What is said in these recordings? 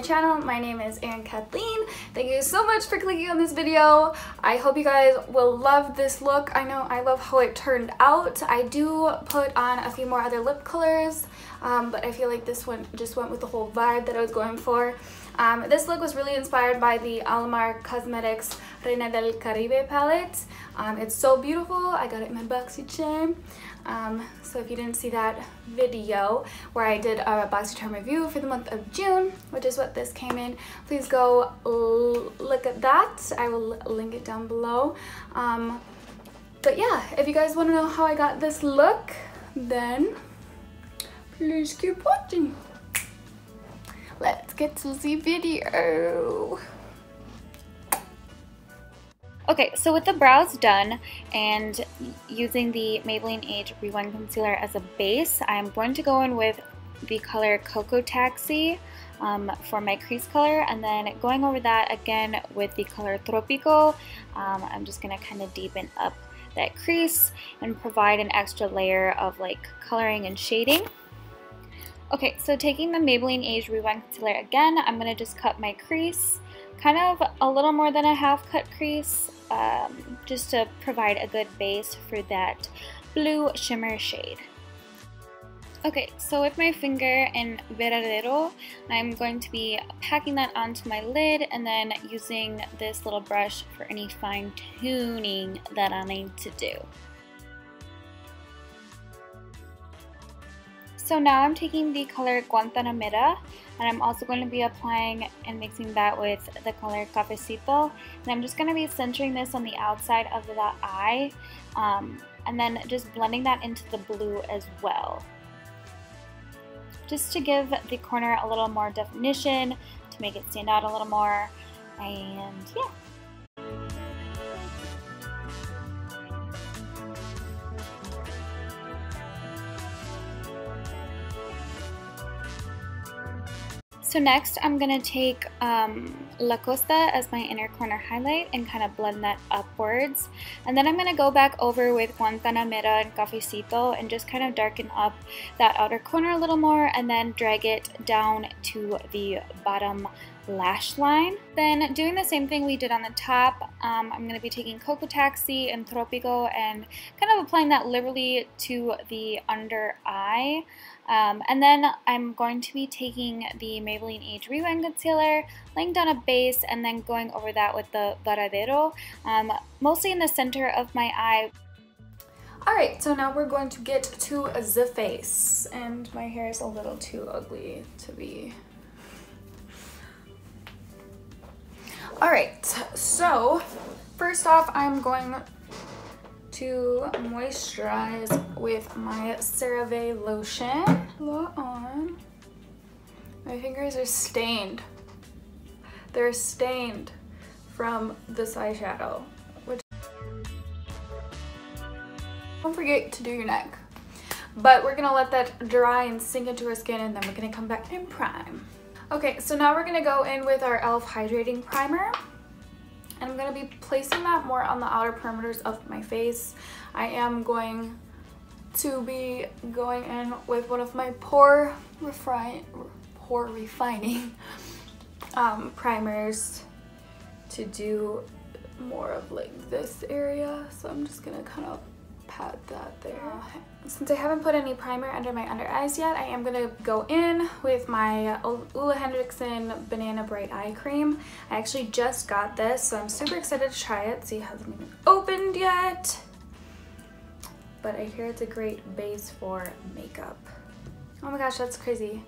channel. My name is Erin Kathleen. Thank you so much for clicking on this video. I hope you guys will love this look. I know I love how it turned out. I do put on a few more other lip colors, but I feel like this one just went with the whole vibe that I was going for. This look was really inspired by the Alamar Cosmetics Reina del Caribe palette. It's so beautiful. I got it in my BoxyCharm. So if you didn't see that video where I did a BoxyCharm review for the month of June, which is what this came in, please go look at that. I will link it down below. But yeah, if you guys want to know how I got this look, then please keep watching. Let's get to the video. Okay, so with the brows done and using the Maybelline Age Rewind Concealer as a base, I'm going to go in with the color Cocoa Taxi for my crease color, and then going over that again with the color Tropico. I'm just going to kind of deepen up that crease and provide an extra layer of like coloring and shading. Okay, so taking the Maybelline Age Rewind Concealer again, I'm going to just cut my crease, kind of a little more than a half cut crease, just to provide a good base for that blue shimmer shade. Okay, so with my finger in Veradero, I'm going to be packing that onto my lid and then using this little brush for any fine tuning that I need to do. So now I'm taking the color Guantanamera, and I'm also going to be applying and mixing that with the color Cafecito. And I'm just going to be centering this on the outside of the eye, and then just blending that into the blue as well. Just to give the corner a little more definition, to make it stand out a little more, and yeah. So next I'm going to take La Costa as my inner corner highlight and kind of blend that upwards. And then I'm going to go back over with Guantanamera and Cafecito and just kind of darken up that outer corner a little more and then drag it down to the bottom lash line. Then doing the same thing we did on the top, I'm going to be taking Cocoa Taxi and Tropico and kind of applying that liberally to the under eye. And then I'm going to be taking the Maybelline Age Rewind Concealer, laying down a base, and then going over that with the Varadero, mostly in the center of my eye. Alright, so now we're going to get to the face, and my hair is a little too ugly to be... Alright, so first off I'm going to moisturize with my CeraVe lotion. On. My fingers are stained. They're stained from this eyeshadow. Which don't forget to do your neck. But we're gonna let that dry and sink into our skin, and then we're gonna come back and prime. Okay, so now we're gonna go in with our e.l.f. Hydrating Primer. And I'm going to be placing that more on the outer perimeters of my face. I am going to be going in with one of my pore refining primers to do more of like this area. So I'm just going to kind of pat that there. Since I haven't put any primer under my under eyes yet, I am going to go in with my Ole Henriksen Banana Bright Eye Cream. I actually just got this, so I'm super excited to try it. See, it hasn't even opened yet. But I hear it's a great base for makeup. Oh my gosh, that's crazy.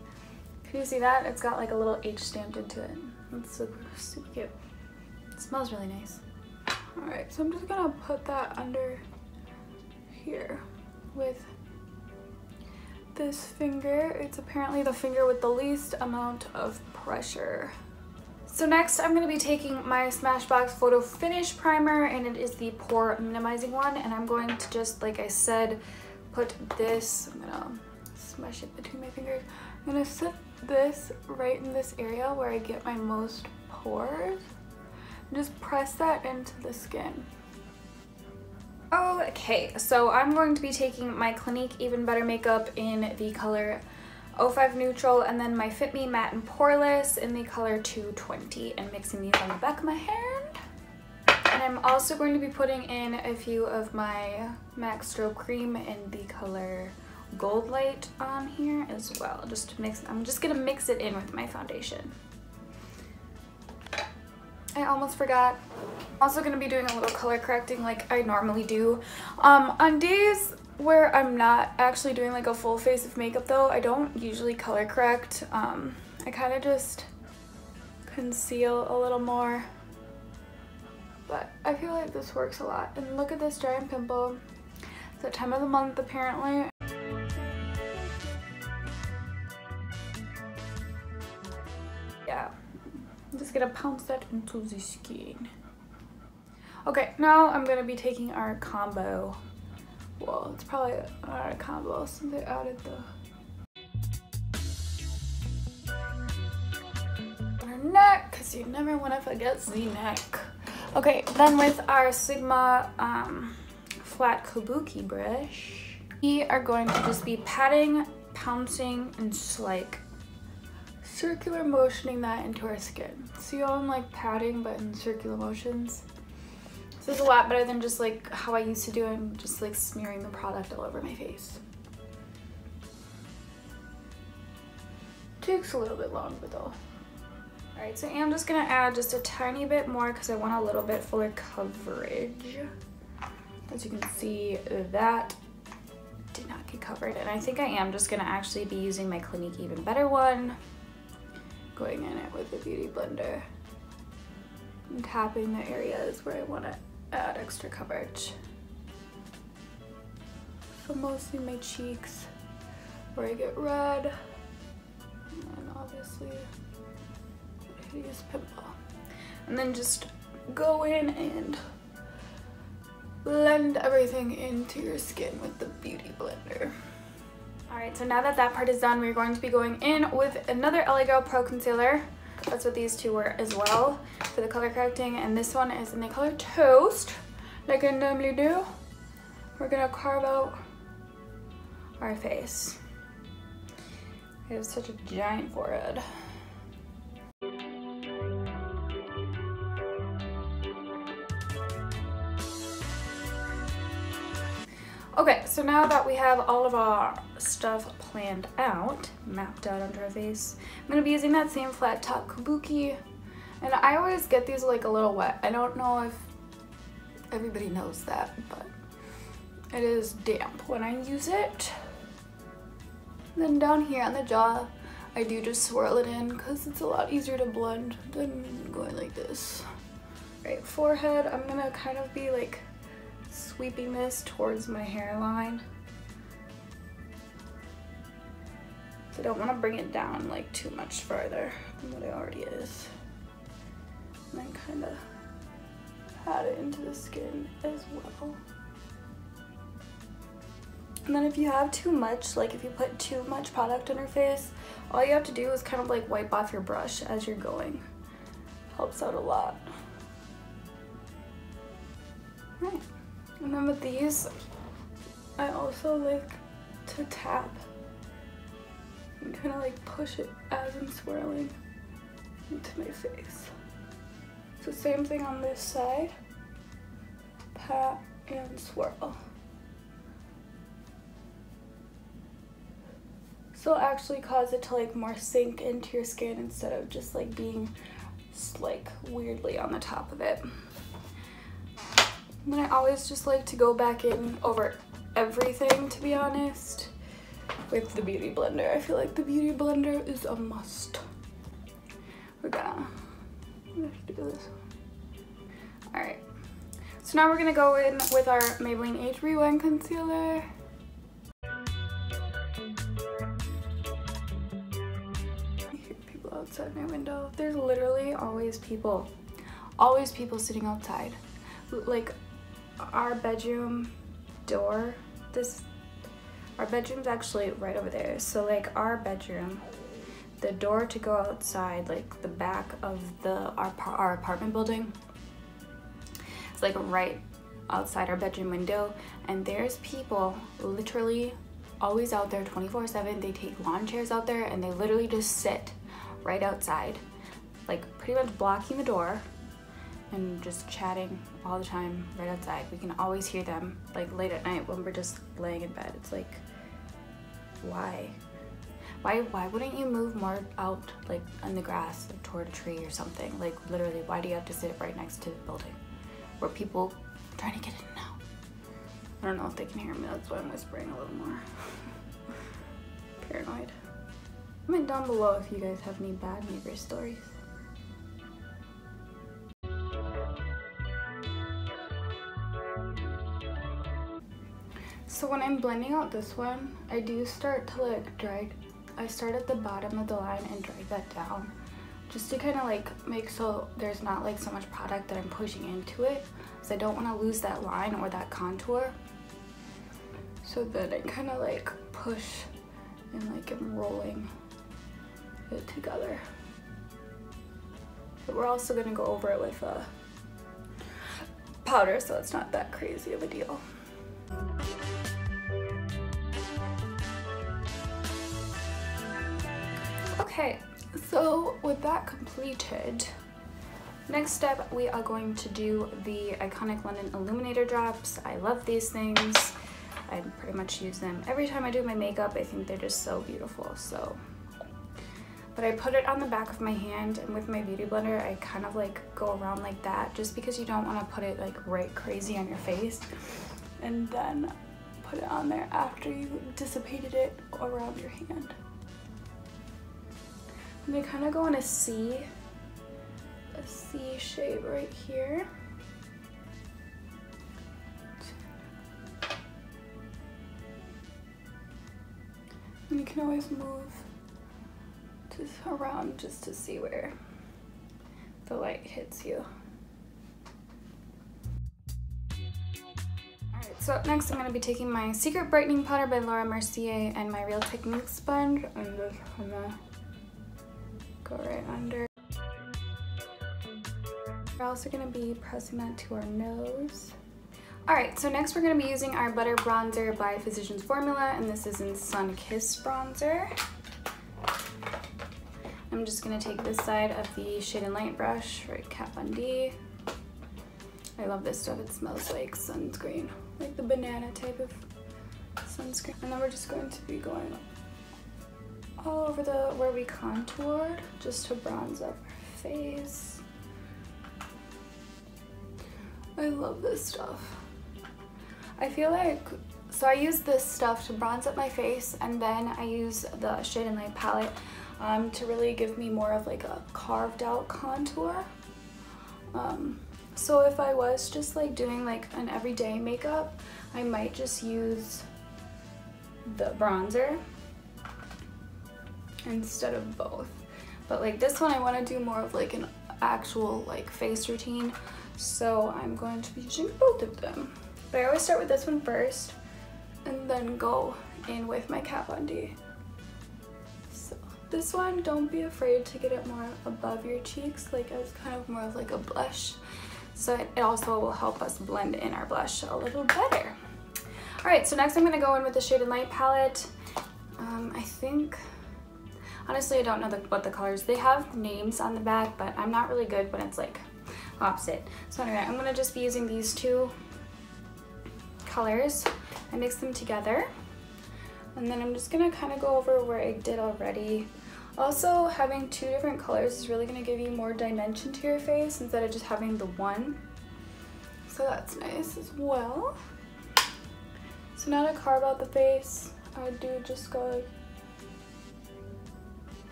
Can you see that? It's got like a little H stamped into it. It's super, super cute. It smells really nice. Alright, so I'm just going to put that under here with this finger. It's apparently the finger with the least amount of pressure. So next I'm going to be taking my Smashbox Photo Finish Primer, and it is the pore minimizing one, and I'm going to just, like I said, put this, I'm going to smush it between my fingers. I'm going to set this right in this area where I get my most pores, and just press that into the skin. Okay, so I'm going to be taking my Clinique Even Better makeup in the color 05 Neutral, and then my Fit Me Matte and Poreless in the color 220, and mixing these on the back of my hand. And I'm also going to be putting in a few of my MAC Strobe Cream in the color Gold Light on here as well, just to mix. I'm just gonna mix it in with my foundation. I almost forgot. I'm also gonna be doing a little color correcting like I normally do. On days where I'm not actually doing like a full face of makeup though, I don't usually color correct. I kind of just conceal a little more. But I feel like this works a lot. And look at this giant pimple. It's that time of the month apparently. Yeah, I'm just gonna pounce that into the skin. Okay, now I'm gonna be taking our combo. Well, it's probably not a combo since I added our neck, because you never want to forget the neck. Okay, then with our Sigma flat kabuki brush, we are going to just be patting, pouncing, and just like circular motioning that into our skin. See how I'm like patting but in circular motions? This is a lot better than just like how I used to do and just like smearing the product all over my face. Takes a little bit longer though. Alright, so I'm just gonna add just a tiny bit more because I want a little bit fuller coverage. As you can see, that did not get covered, and I think I am just gonna actually be using my Clinique Even Better one, going in it with the Beauty Blender and tapping the areas where I want to add extra coverage. So mostly my cheeks where I get red, and obviously a hideous pimple. And then just go in and blend everything into your skin with the Beauty Blender. Alright, so now that that part is done, we're going to be going in with another LA Girl Pro Concealer. That's what these two were as well for the color correcting, and this one is in the color Toast, like I normally do. We're gonna carve out our face. I have such a giant forehead. Okay, so now that we have all of our stuff planned out, mapped out onto our face, I'm going to be using that same flat top kabuki. And I always get these like a little wet. I don't know if everybody knows that, but it is damp when I use it. And then down here on the jaw, I do just swirl it in because it's a lot easier to blend than going like this. Right, forehead, I'm going to kind of be like sweeping this towards my hairline. So I don't want to bring it down like too much further than what it already is. And then kind of pat it into the skin as well. And then if you have too much, like if you put too much product on your face, all you have to do is kind of like wipe off your brush as you're going. Helps out a lot. Right. And then with these, I also like to tap and kind of like push it as I'm swirling into my face. So same thing on this side, pat and swirl. So it'll actually cause it to like more sink into your skin instead of just like being like weirdly on the top of it. And then I always just like to go back in over everything, to be honest, with the Beauty Blender. I feel like the Beauty Blender is a must. We're gonna do this. Alright, so now we're gonna go in with our Maybelline Age Rewind Concealer. I hear people outside my window. There's literally always people sitting outside. Like, our bedroom door, our bedroom's actually right over there. So like our bedroom, the door to go outside, like the back of our apartment building, it's like right outside our bedroom window, and there's people literally always out there 24/7. They take lawn chairs out there and they literally just sit right outside, like pretty much blocking the door and just chatting all the time right outside. We can always hear them like late at night when we're just laying in bed. It's like, why wouldn't you move more out like in the grass, like, toward a tree or something? Like literally, why do you have to sit right next to the building where people are trying to get in and out? I don't know if they can hear me, that's why I'm whispering a little more. Paranoid. Comment down below if you guys have any bad neighbor stories. So when I'm blending out this one, I do start to like drag. I start at the bottom of the line and drag that down, just to kind of like make so there's not like so much product that I'm pushing into it, because I don't want to lose that line or that contour. So then I kind of like push and like I'm rolling it together. But we're also gonna go over it with a powder, so it's not that crazy of a deal. Okay, so with that completed, next step we are going to do the iconic London Illuminator drops. I love these things. I pretty much use them every time I do my makeup. I think they're just so beautiful. So, but I put it on the back of my hand, and with my beauty blender I kind of like go around like that, just because you don't want to put it like right crazy on your face and then put it on there after you dissipated it around your hand. And they kind of go in a C shape right here. And you can always move around just to see where the light hits you. Alright, so up next I'm going to be taking my Secret Brightening Powder by Laura Mercier and my Real Techniques sponge. I'm just going to go right under. We're also going to be pressing that to our nose. Alright, so next we're going to be using our Butter Bronzer by Physicians Formula, and this is in Sun Kiss Bronzer. I'm just going to take this side of the Shade and Light brush, right cap on D. I love this stuff, it smells like sunscreen, like the banana type of sunscreen. And then we're just going to be going all over where we contoured, just to bronze up our face. I love this stuff. I feel like, so I use this stuff to bronze up my face, and then I use the Shade and Light palette to really give me more of like a carved out contour. So if I was just like doing like an everyday makeup, I might just use the bronzer instead of both. But like this one I want to do more of like an actual like face routine, so I'm going to be using both of them. But I always start with this one first and then go in with my cap on D. So this one, don't be afraid to get it more above your cheeks, like as kind of more of like a blush. So it also will help us blend in our blush a little better. Alright, so next I'm going to go in with the Shade and Light palette. I think, honestly I don't know what the colors, they have names on the back, but I'm not really good when it's like opposite. So anyway, I'm going to just be using these two colors. I mix them together, and then I'm just going to kind of go over where I did already. Also, having two different colors is really going to give you more dimension to your face instead of just having the one. So that's nice as well. So now to carve out the face, I do just go like,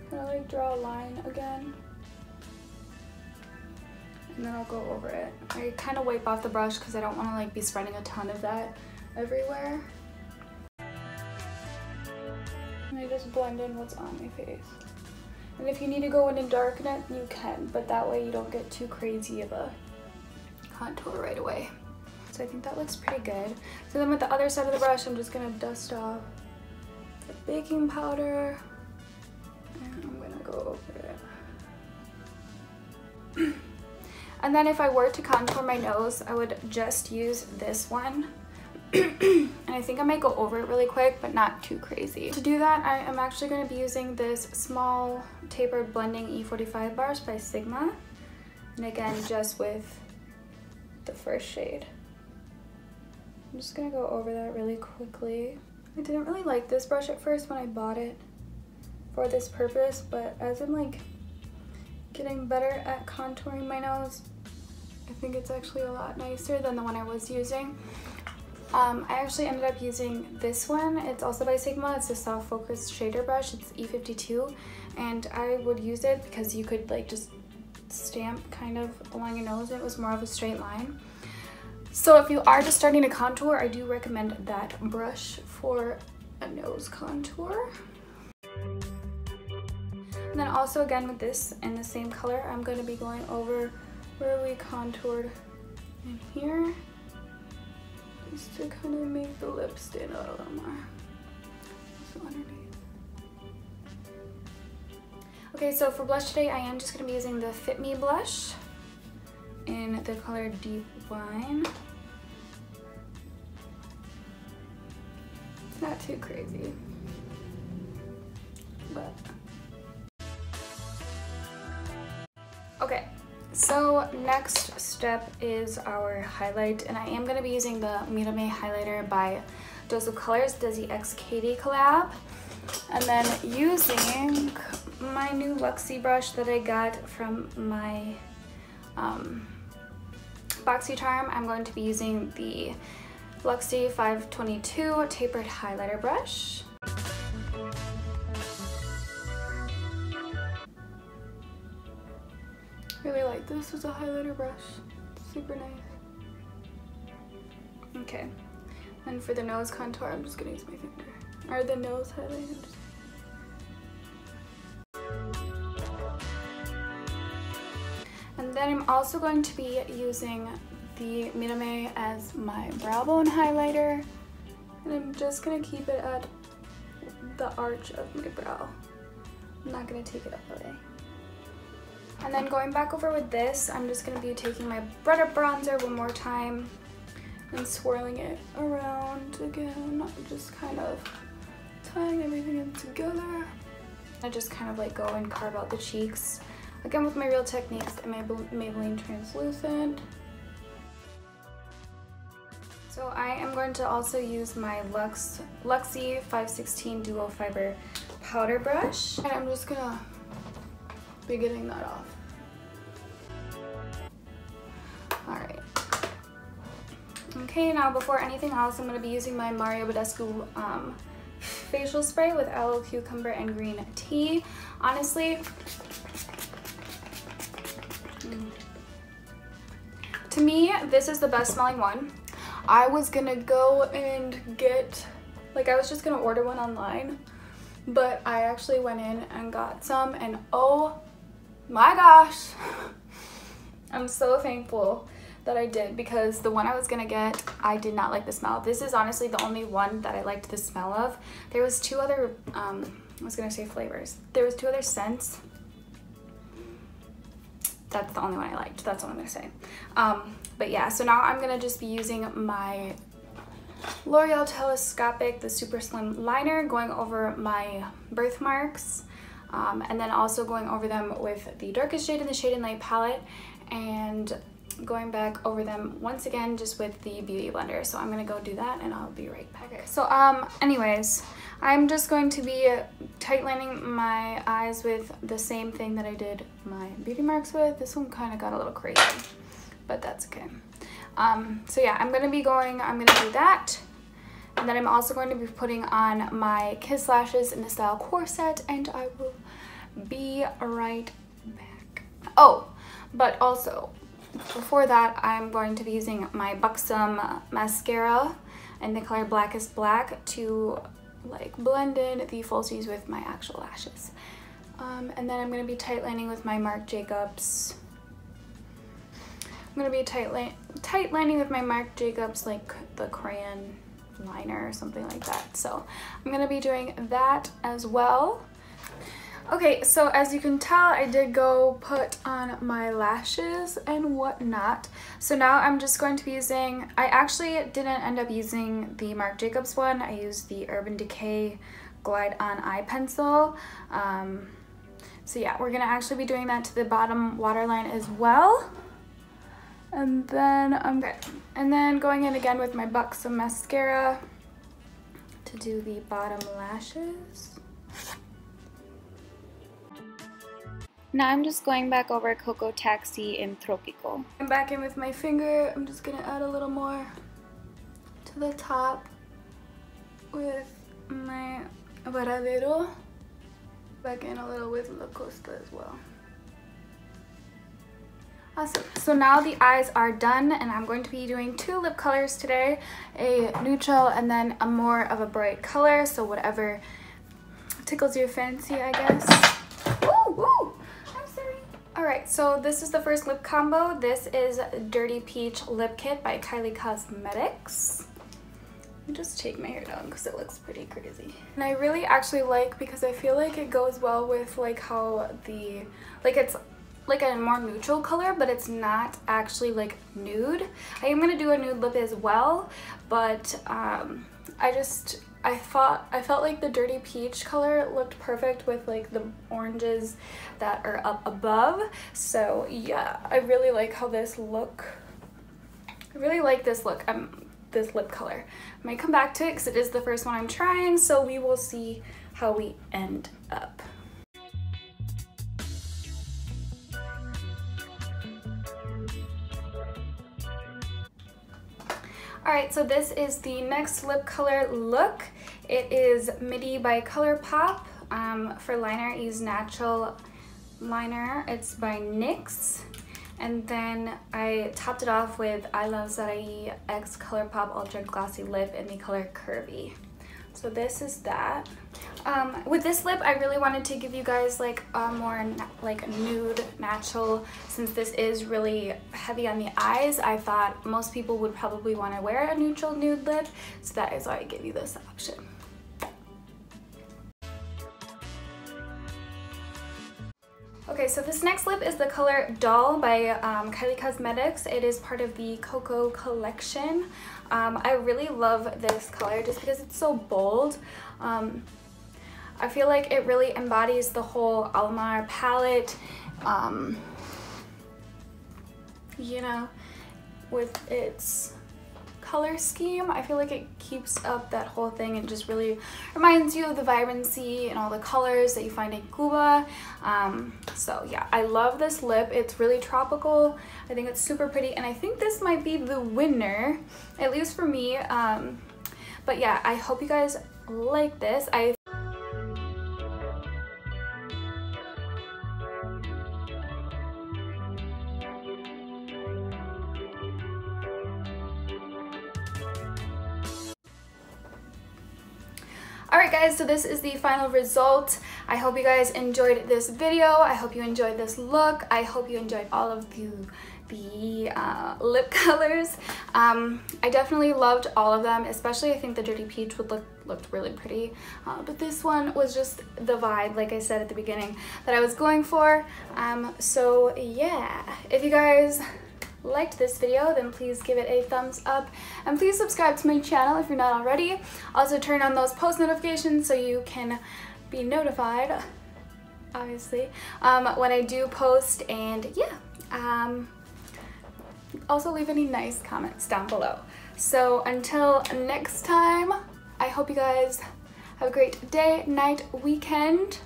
kind of like draw a line again. And then I'll go over it. I kind of wipe off the brush because I don't want to like be spreading a ton of that everywhere. And I just blend in what's on my face. And if you need to go in and darken it, you can, but that way you don't get too crazy of a contour right away. So I think that looks pretty good. So then with the other side of the brush, I'm just gonna dust off the baking powder. And I'm gonna go over it. And then if I were to contour my nose, I would just use this one And I think I might go over it really quick, but not too crazy. To do that, I am actually going to be using this small tapered blending E45 brush by Sigma. And again, just with the first shade. I'm just going to go over that really quickly. I didn't really like this brush at first when I bought it for this purpose, but as I'm like getting better at contouring my nose, I think it's actually a lot nicer than the one I was using. I actually ended up using this one. It's also by Sigma. It's a soft focus shader brush. It's E52, and I would use it because you could like just stamp kind of along your nose. It was more of a straight line. So if you are just starting to contour, I do recommend that brush for a nose contour. And then also again with this in the same color, I'm going to be going over where we contoured in here, just to kind of make the lips stand out a little more. So underneath. Okay, so for blush today, I am just going to be using the Fit Me blush in the color Deep Wine. It's not too crazy, but okay. So next step is our highlight, and I am going to be using the Mita May highlighter by Dose of Colors, Desi X Katie collab, and then using my new Luxie brush that I got from my BoxyCharm, I'm going to be using the Luxie 522 tapered highlighter brush. Really like this as a highlighter brush. Super nice. Okay. And for the nose contour, I'm just gonna use my finger. Or the nose highlight. And then I'm also going to be using the Mita May as my brow bone highlighter. And I'm just gonna keep it at the arch of my brow. I'm not gonna take it up away. And then going back over with this, I'm just going to be taking my Butter Bronzer one more time and swirling it around again, just kind of tying everything in together. I just kind of like go and carve out the cheeks, again with my Real Techniques and my Maybelline Translucent. So I am going to also use my Luxie 516 Duo Fiber Powder Brush, and I'm just going to be getting that off. Alright. Okay, now before anything else, I'm going to be using my Mario Badescu facial spray with aloe, cucumber, and green tea. Honestly, to me, this is the best smelling one. I was gonna go and get, like I was just gonna order one online, but I actually went in and got some, and oh my gosh, I'm so thankful that I did, because the one I was gonna get, I did not like the smell. This is honestly the only one that I liked the smell of. There was two other, I was gonna say flavors. There was two other scents. That's the only one I liked. That's what I'm gonna say. But yeah, so now I'm gonna just be using my L'Oreal Telescopic, the Super Slim Liner, going over my birthmarks. And then also going over them with the darkest shade in the Shade and Light palette, and going back over them once again just with the Beauty Blender. So I'm gonna go do that and I'll be right back. Okay. So anyways, I'm just going to be tight lining my eyes with the same thing that I did my beauty marks with. This one kind of got a little crazy, but that's okay. So yeah, I'm gonna do that. And then I'm also going to be putting on my Kiss Lashes in the style Corset, and I will be right back. Oh, but also, before that, I'm going to be using my Buxom mascara in the color Blackest Black to like blend in the falsies with my actual lashes. And then I'm going to be tight lining with my Marc Jacobs. I'm going to be tight lining with my Marc Jacobs, like the crayon liner or something like that. So I'm going to be doing that as well. Okay, so as you can tell, I did go put on my lashes and whatnot. So now I'm just going to be using, I actually didn't end up using the Marc Jacobs one. I used the Urban Decay Glide On Eye Pencil. So yeah, we're gonna actually be doing that to the bottom waterline as well. And then going in again with my Buxom mascara to do the bottom lashes. Now I'm just going back over Coco Taxi in Tropical. I'm back in with my finger. I'm just gonna add a little more to the top with my Varadero. Back in a little with La Costa as well. Awesome. So now the eyes are done, and I'm going to be doing 2 lip colors today, a neutral and then a more of a bright color, so whatever tickles your fancy, I guess. Ooh, ooh. Alright, so this is the first lip combo. This is Dirty Peach Lip Kit by Kylie Cosmetics. Let me just take my hair down because it looks pretty crazy. And I really actually like, because I feel like it goes well with like how the, like it's like a more neutral color, but it's not actually like nude. I am going to do a nude lip as well, but I felt like the Dirty Peach color looked perfect with like the oranges that are up above. So yeah, I really like how this look. I really like this look. This lip color. I might come back to it because it is the first one I'm trying, so we will see how we end up. Alright, so this is the next lip color look. It is Midi by ColourPop. For liner, I use Natural Liner. It's by NYX. And then I topped it off with I Love Sarai X ColourPop Ultra Glossy Lip in the color Curvy. So this is that. With this lip, I really wanted to give you guys like a more like nude, natural, since this is really heavy on the eyes. I thought most people would probably want to wear a neutral nude lip, so that is why I gave you this option. Okay, so this next lip is the color Doll by Kylie Cosmetics. It is part of the Coco collection. I really love this color just because it's so bold. I feel like it really embodies the whole Alamar palette, you know, with its color scheme. I feel like it keeps up that whole thing and just really reminds you of the vibrancy and all the colors that you find in Cuba. So yeah, I love this lip. It's really tropical. I think it's super pretty, and I think this might be the winner, at least for me. But yeah, I hope you guys like this. Alright guys, so this is the final result. I hope you guys enjoyed this video. I hope you enjoyed this look. I hope you enjoyed all of the lip colors. I definitely loved all of them, especially I think the Dirty Peach looked really pretty. But this one was just the vibe, like I said at the beginning, that I was going for. So yeah, if you guys liked this video, then please give it a thumbs up, and please subscribe to my channel if you're not already. Also turn on those post notifications so you can be notified, obviously, when I do post. And yeah, also leave any nice comments down below. So until next time, I hope you guys have a great day, night, weekend,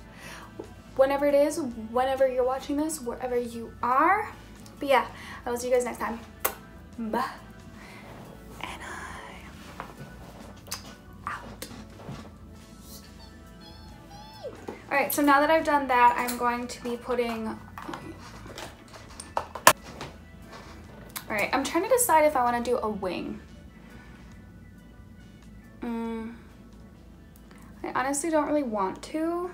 whenever it is, whenever you're watching this, wherever you are. But yeah, I will see you guys next time. Bye. And I'm out. Alright, so now that I've done that, I'm going to be putting... Alright, I'm trying to decide if I want to do a wing. I honestly don't really want to.